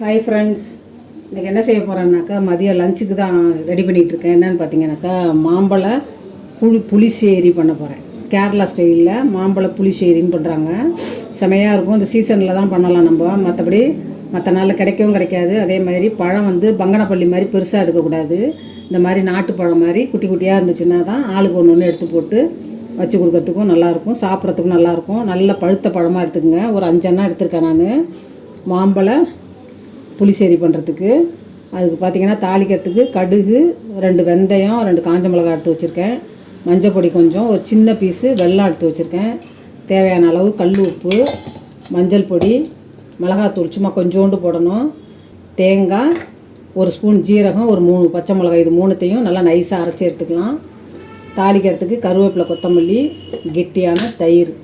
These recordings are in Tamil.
ஹாய் ஃப்ரெண்ட்ஸ், இன்றைக்கி என்ன செய்ய போகிறேன்னாக்கா மதியம் லஞ்சுக்கு தான் ரெடி பண்ணிகிட்ருக்கேன். என்னென்னு பார்த்தீங்கன்னாக்கா மாம்பழ புளிசேரி பண்ண போகிறேன். கேரளா ஸ்டைலில் மாம்பழ புளிசேரின்னு பண்ணுறாங்க. செமையாக இருக்கும். இந்த சீசனில் தான் பண்ணலாம். நம்ம மற்றபடி மற்ற நாளில் கிடைக்கவும் கிடைக்காது. அதே மாதிரி பழம் பங்கனப்பள்ளி மாதிரி பெருசாக எடுக்கக்கூடாது. இந்த மாதிரி நாட்டு பழம் மாதிரி குட்டி குட்டியாக இருந்துச்சுன்னா தான் ஆளுக்கு ஒன்று ஒன்று எடுத்து போட்டு வச்சு கொடுக்கறதுக்கும் நல்லாயிருக்கும், சாப்பிட்றதுக்கும் நல்லாயிருக்கும். நல்ல பழுத்த பழமாக எடுத்துக்கோங்க. ஒரு 5 எண்ணம் எடுத்துருக்கேன் நான் மாம்பழ புளிசேரி பண்ணுறதுக்கு. அதுக்கு பார்த்திங்கன்னா தாளிக்கிறதுக்கு கடுகு, 2 வெந்தயம், 2 காஞ்ச மிளகாய் எடுத்து வச்சுருக்கேன். மஞ்சள் பொடி கொஞ்சம், ஒரு சின்ன பீஸு வெல்லம் எடுத்து வச்சுருக்கேன். தேவையான அளவு கல் உப்பு, மஞ்சள் பொடி, மிளகாத்தூள் சும்மா கொஞ்சோண்டு போடணும். தேங்காய், 1 ஸ்பூன் ஜீரகம், ஒரு 3 பச்சை மிளகாய். இது 3த்தையும் நல்லா நைஸாக அரைச்சி எடுத்துக்கலாம். தாளிக்கிறதுக்கு கருவேப்பிலை, கொத்தமல்லி, கெட்டியான தயிர்.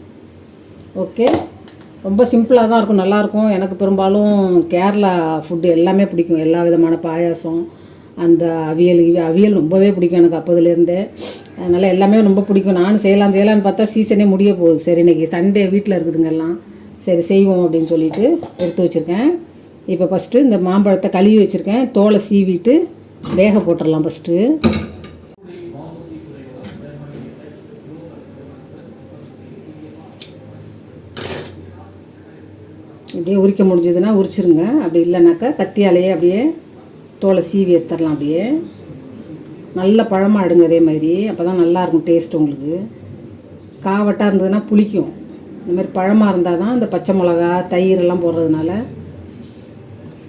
ஓகே, ரொம்ப சிம்பிளாக தான் இருக்கும், நல்லாயிருக்கும். எனக்கு பெரும்பாலும் கேரளா ஃபுட்டு எல்லாமே பிடிக்கும். எல்லா விதமான பாயாசம், அந்த அவியல் ரொம்பவே பிடிக்கும் எனக்கு அப்போதுலேருந்தே. அதனால் எல்லாமே ரொம்ப பிடிக்கும். நானும் செய்யலான்னு பார்த்தா சீசனே முடிய போகுது. சரி, இன்றைக்கி சண்டே வீட்டில் இருக்குதுங்க எல்லாம், சரி செய்வோம் அப்படின்னு சொல்லிட்டு எடுத்து வச்சுருக்கேன். இப்போ ஃபஸ்ட்டு இந்த மாம்பழத்தை கழுவி வச்சுருக்கேன். தோலை சீவிட்டு வேக போட்டுடலாம் ஃபஸ்ட்டு. அப்படியே உரிக்க முடிஞ்சதுன்னா உரிச்சிருங்க. அப்படி இல்லைனாக்கா கத்தியாலேயே அப்படியே தோலை சீவி எடுத்துடலாம். அப்படியே நல்ல பழமாக எடுங்க. அதே மாதிரி அப்போ தான் நல்லாயிருக்கும் டேஸ்ட். உங்களுக்கு காவட்டாக இருந்ததுன்னா புளிக்கும். இந்த மாதிரி பழமாக இருந்தால் தான் இந்த பச்சை மிளகா, தயிர் எல்லாம் போடுறதுனால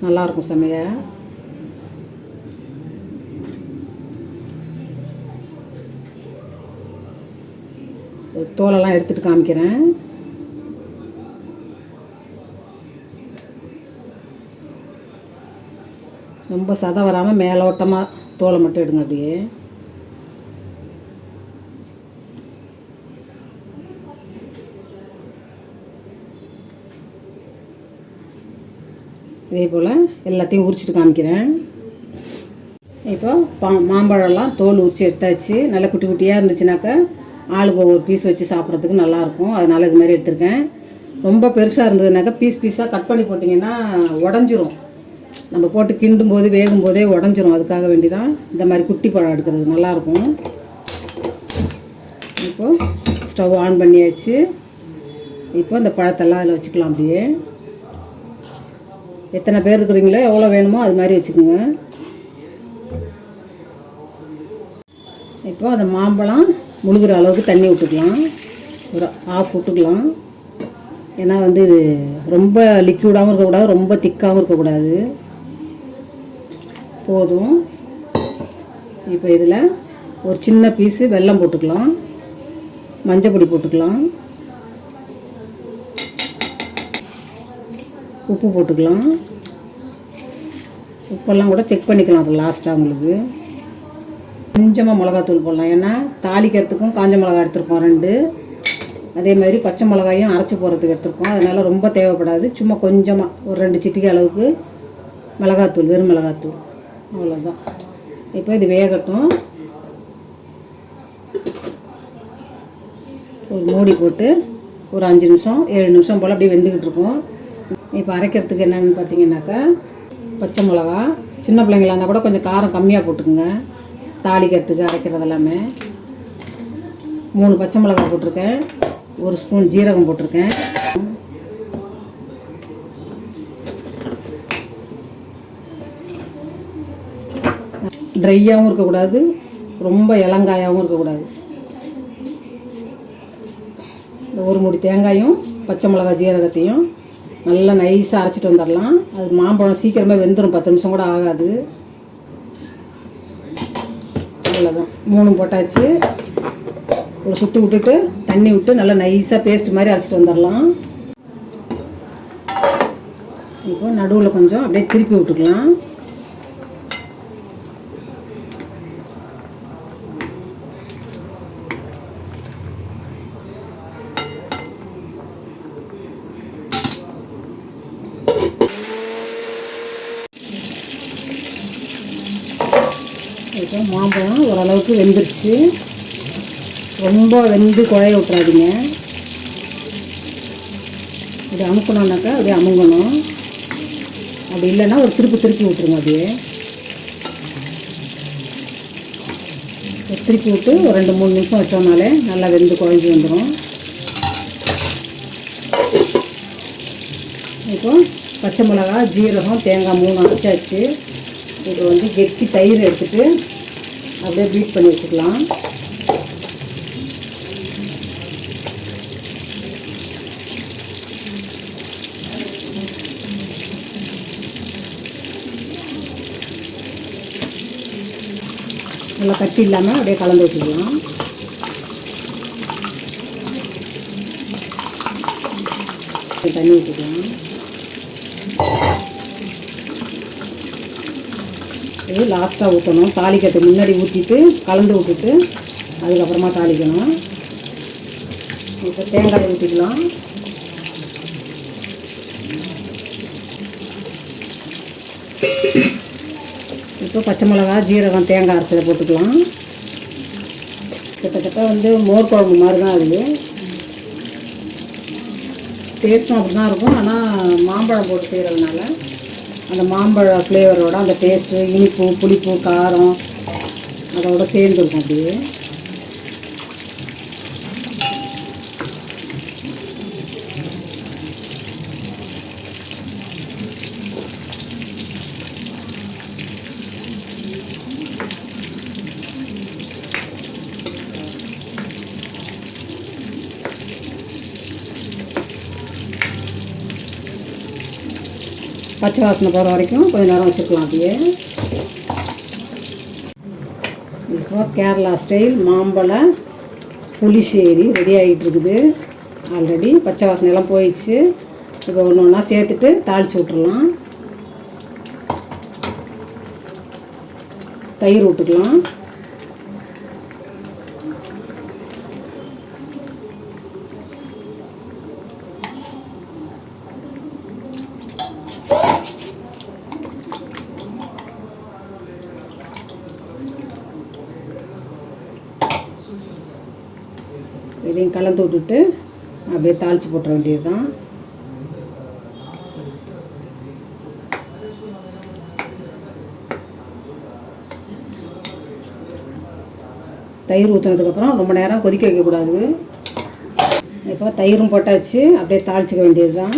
நல்லாயிருக்கும் செமையாக. தோலெல்லாம் எடுத்துகிட்டு காமிக்கிறேன். ரொம்ப சதை வராமல் மேலோட்டமாக தோலை மட்டும் எடுங்க. அப்படியே இதே போல் எல்லாத்தையும் உரிச்சிட்டு காமிக்கிறேன். இப்போ மாம்பழம்லாம் தோல் உரிச்சு எடுத்தாச்சு. நல்லா குட்டி குட்டியாக இருந்துச்சுனாக்கா ஆளுக்கு ஒவ்வொரு பீஸ் வச்சு சாப்பிட்றதுக்கு நல்லாயிருக்கும். அதனால் இது மாதிரி எடுத்துருக்கேன். ரொம்ப பெருசாக இருந்ததுனாக்கா பீஸாக கட் பண்ணி போட்டிங்கன்னா உடஞ்சிரும். நம்ம போட்டு கிண்டும் போது வேகும் போதே உடஞ்சிரும். அதுக்காக வேண்டி தான் இந்த மாதிரி குட்டி பழம் எடுக்கிறது நல்லாயிருக்கும். இப்போது ஸ்டவ் ஆன் பண்ணியாச்சு. இப்போ இந்த பழத்தெல்லாம் அதில் வச்சுக்கலாம். அப்படியே எத்தனை பேர் இருக்கிறீங்களோ எவ்வளோ வேணுமோ அது மாதிரி வச்சுக்கோங்க. இப்போ அந்த மாம்பழம் முழுகிற அளவுக்கு தண்ணி விட்டுக்கலாம். ஒரு 1/2 விட்டுக்கலாம். ஏன்னா இது ரொம்ப லிக்விடாகவும் இருக்கக்கூடாது, ரொம்ப திக்காகவும் இருக்கக்கூடாது. போதும். இப்போ இதில் ஒரு சின்ன பீஸு வெல்லம் போட்டுக்கலாம். மஞ்சள் பொடி போட்டுக்கலாம். உப்பு போட்டுக்கலாம். உப்பெல்லாம் கூட செக் பண்ணிக்கலாம் அப்புறம் லாஸ்ட்டாக. உங்களுக்கு கொஞ்சமாக மிளகாத்தூள் போடலாம். ஏன்னா தாளிக்கிறதுக்கும் காஞ்ச மிளகா எடுத்துருக்கோம் 2. அதே மாதிரி பச்சை மிளகாயும் அரைச்சி போடுறதுக்கு எடுத்துருக்கோம். அதனால் ரொம்ப தேவைப்படாது. சும்மா கொஞ்சமாக ஒரு 2 சிட்டிகை அளவுக்கு மிளகாத்தூள், வெறும் மிளகாத்தூள், அவ்வளோதான். இப்போ இது வேகட்டும். ஒரு மூடி போட்டு ஒரு 5 நிமிஷம் 7 நிமிஷம் போல் அப்படியே வெந்துக்கிட்டு இருக்கோம். இப்போ அரைக்கிறதுக்கு என்னென்னு பார்த்தீங்கன்னாக்கா பச்சை மிளகா, சின்ன பிள்ளைங்களாக இருந்தால் கூட கொஞ்சம் காரம் கம்மியாக போட்டுக்குங்க. தாளிக்கிறதுக்கு அரைக்கிறது எல்லாமே 3 பச்சை மிளகா போட்டிருக்கேன். 1 ஸ்பூன் ஜீரகம் போட்டிருக்கேன். ட்ரையாகவும் இருக்கக்கூடாது, ரொம்ப இளங்காயாகவும் இருக்கக்கூடாது. இந்த 1 மூடி தேங்காயும் பச்சை மிளகா ஜீரகத்தையும் நல்லா நைஸாக அரைச்சிட்டு வந்துடலாம். அது மாம்பழம் சீக்கிரமாக வெந்துடும், 10 நிமிஷம் கூட ஆகாது. அவ்வளோதான், 3 போட்டாச்சு. ஒரு சுற்று விட்டுட்டு தண்ணி விட்டு நல்லா நைஸாக பேஸ்ட் மாதிரி அரைச்சிட்டு வந்துடலாம். இப்போ நடுவில் கொஞ்சம் அப்படியே திருப்பி விட்டுக்கலாம். இப்போ மாம்பழம் ஓரளவுக்கு வெந்துருச்சு. ரொம்ப வெந்து குழைய விட்டுறாதீங்க. இப்படி அமுக்கணுன்னாக்கா அப்படியே அமுங்கணும். அப்படி இல்லைன்னா ஒரு திருப்பி விட்டுருங்க. அப்படியே திருப்பி விட்டு ஒரு 2-3 நிமிஷம் வச்சோம்னாலே நல்லா வெந்து குழஞ்சி வந்துடும். இப்போ பச்சை மிளகா, ஜீரகம், தேங்காய் 3 அரைச்சாச்சு. இப்போ வந்து கெட்டி தயிர் எடுத்துகிட்டு அப்படியே பீட் பண்ணி வச்சுக்கலாம். நல்லா கட்டி இல்லாமல் அப்படியே கலந்து வச்சுக்கலாம். தண்ணி ஊற்றிக்கலாம். இது லாஸ்ட்டாக ஊற்றணும். தாளிக்கிறதுக்கு முன்னாடி ஊற்றிட்டு கலந்து விட்டுட்டு அதுக்கப்புறமா தாளிக்கணும். இப்போ தேங்காய் ஊற்றிக்கலாம். இப்போ பச்சை மிளகா, ஜீரகம், தேங்காய் அரைச்சதை போட்டுக்கலாம். கிட்டத்தட்ட வந்து மோர் குழம்பு மாதிரி தான் இருக்குது. டேஸ்ட்டும் அப்படி தான் இருக்கும். ஆனால் மாம்பழம் போட்டு செய்கிறதுனால அந்த மாம்பழ ஃப்ளேவரோட அந்த டேஸ்ட்டு, இனிப்பு, புளிப்பு, காரம் அதோட சேர்ந்துருக்கும். அப்படியே பச்சை வாசனை போகிற வரைக்கும் கொஞ்சம் நேரம் வச்சுக்கலாம். அப்படியே இப்போ கேரளா ஸ்டைல் மாம்பழ புளிச்சேரி ரெடி ஆகிட்டு இருக்குது. ஆல்ரெடி பச்சை வாசனையெல்லாம் போயிடுச்சு. இப்போ ஒன்று ஒன்றா சேர்த்துட்டு தாளித்து விட்டுடலாம். தயிர் விட்டுக்கலாம். இதையும் கலந்து விட்டுட்டு அப்படியே தாளித்து போட்டுற வேண்டியது தான். தயிர் ஊற்றினதுக்கப்புறம் ரொம்ப நேரம் கொதிக்க வைக்கக்கூடாது. இப்போ தயிரும் போட்டாச்சு. அப்படியே தாளிச்சிக்க வேண்டியது தான்.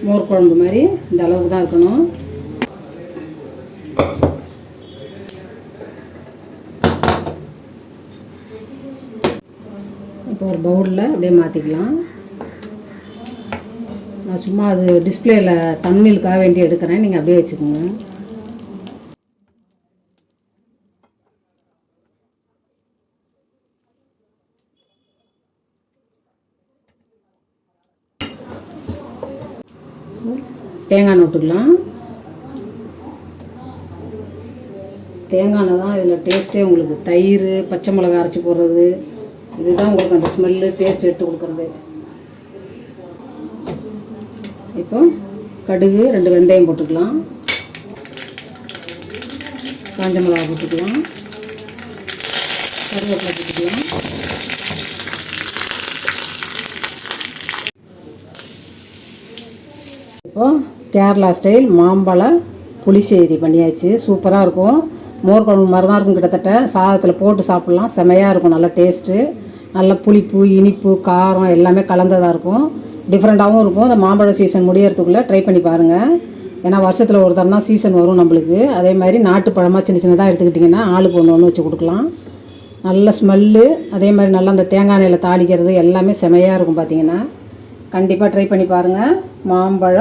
மோர் குழம்பு மாதிரி இந்த அளவுக்கு தான் இருக்கணும். இப்போ ஒரு பவுலில் அப்படியே மாற்றிக்கலாம். நான் சும்மா அது டிஸ்பிளேயில் தம்ப்நெயிலுக்காக வேண்டி எடுக்கிறேன். நீங்கள் அப்படியே வச்சுக்கோங்க. தேங்காய் எண்ணெய் விட்டுக்கலாம். தேங்காய் எண்ணெய் தான் இதில் டேஸ்ட்டே. உங்களுக்கு தயிர், பச்சை மிளகா அரைச்சி போடுறது, இதுதான் உங்களுக்கு அந்த ஸ்மெல்லு, டேஸ்ட் எடுத்து கொடுக்குறது. இப்போ கடுகு, 2 வெந்தயம் போட்டுக்கலாம். காஞ்ச மிளகா போட்டுக்கலாம். கருவேப்பிலை போட்டுக்கலாம். இப்போது கேரளா ஸ்டைல் மாம்பழ புளிச்சேரி பண்ணியாச்சு. சூப்பராக இருக்கும். மோர் குழம்பு மாதிரி தான் இருக்கும். கிட்டத்தட்ட சாதத்தில் போட்டு சாப்பிட்லாம். செமையாக இருக்கும். நல்ல டேஸ்ட்டு, நல்ல புளிப்பு, இனிப்பு, காரம் எல்லாமே கலந்ததாக இருக்கும். டிஃப்ரெண்ட்டாகவும் இருக்கும். இந்த மாம்பழ சீசன் முடியறதுக்குள்ளே ட்ரை பண்ணி பாருங்கள். ஏன்னா வருஷத்தில் ஒரு தரம் தான் சீசன் வரும் நம்மளுக்கு. அதே மாதிரி நாட்டு பழமாக சின்ன சின்னதாக எடுத்துக்கிட்டிங்கன்னா ஆளுக்கு ஒன்று வச்சு கொடுக்கலாம். நல்ல ஸ்மெல்லு, அதே மாதிரி நல்லா அந்த தேங்காய் எண்ணெயில் தாளிக்கிறது எல்லாமே செமையாக இருக்கும். பார்த்திங்கன்னா கண்டிப்பாக ட்ரை பண்ணி பாருங்கள். மாம்பழ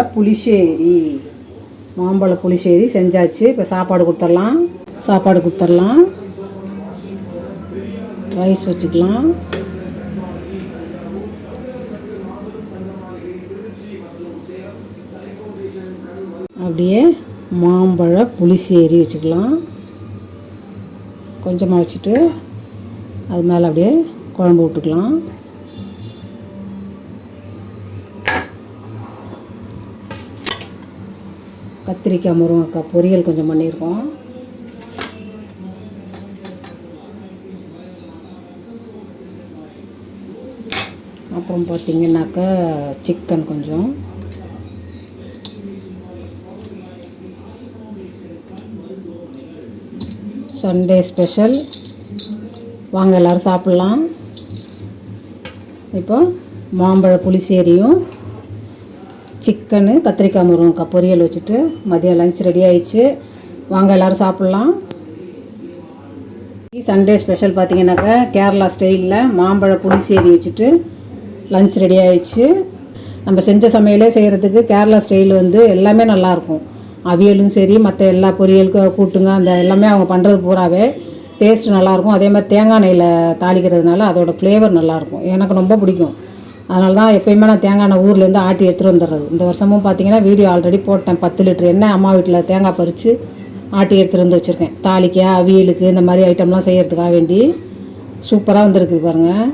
புளிச்சேரி செஞ்சாச்சு. இப்போ சாப்பாடு கொடுத்துடலாம். ரைஸ் வச்சுக்கலாம். அப்படியே மாம்பழ புளிச்சேரி வச்சுக்கலாம். கொஞ்சமாக வச்சுட்டு அது மேலே அப்படியே குழம்பு விட்டுக்கலாம். கத்திரிக்காய், முருங்கைக்காய் பொரியல் கொஞ்சம் பண்ணியிருக்கோம். அப்புறம் பார்த்திங்கனாக்கா சிக்கன் கொஞ்சம், சண்டே ஸ்பெஷல். வாங்க எல்லோரும் சாப்பிட்லாம். இப்போ மாம்பழ புளிசேரியும் சிக்கனு கத்திரிக்காய் முருங்கக்காய் பொரியல் வச்சுட்டு மதியம் லஞ்ச் ரெடி ஆயிடுச்சு. வாங்க எல்லோரும் சாப்பிட்லாம். சண்டே ஸ்பெஷல் பார்த்திங்கனாக்கா கேரளா ஸ்டைலில் மாம்பழ புளிசேரி வச்சுட்டு லஞ்ச் ரெடி ஆயிடுச்சு. நம்ம செஞ்ச சமையலே செய்கிறதுக்கு கேரளா ஸ்டைல் வந்து எல்லாமே நல்லாயிருக்கும். அவியலும் சரி, மற்ற எல்லா பொரியலுக்கு கூட்டுங்க அந்த எல்லாமே அவங்க பண்ணுறது பூராவே டேஸ்ட் நல்லாயிருக்கும். அதே மாதிரி தேங்காய் எண்ணெயில் தாளிக்கிறதுனால அதோட ஃப்ளேவர் நல்லாயிருக்கும். எனக்கு ரொம்ப பிடிக்கும். அதனால தான் எப்போயுமே நான் தேங்காய் எண்ணெய் ஊர்லேருந்து ஆட்டி எடுத்துகிட்டு வந்துடுறது. இந்த வருஷமும் பார்த்திங்கன்னா வீடியோ ஆல்ரெடி போட்டேன். 10 லிட்டர் எண்ணெய் அம்மா வீட்டில் தேங்காய் பறித்து ஆட்டி எடுத்துகிட்டு வந்து வச்சுருக்கேன். தாளிக்க, அவியலுக்கு இந்த மாதிரி ஐட்டம்லாம் செய்கிறதுக்காக வேண்டி சூப்பராக வந்துருக்குது பாருங்கள்.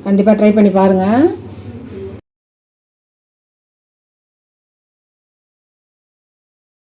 கண்டிப்பாக ட்ரை பண்ணி பாருங்கள்.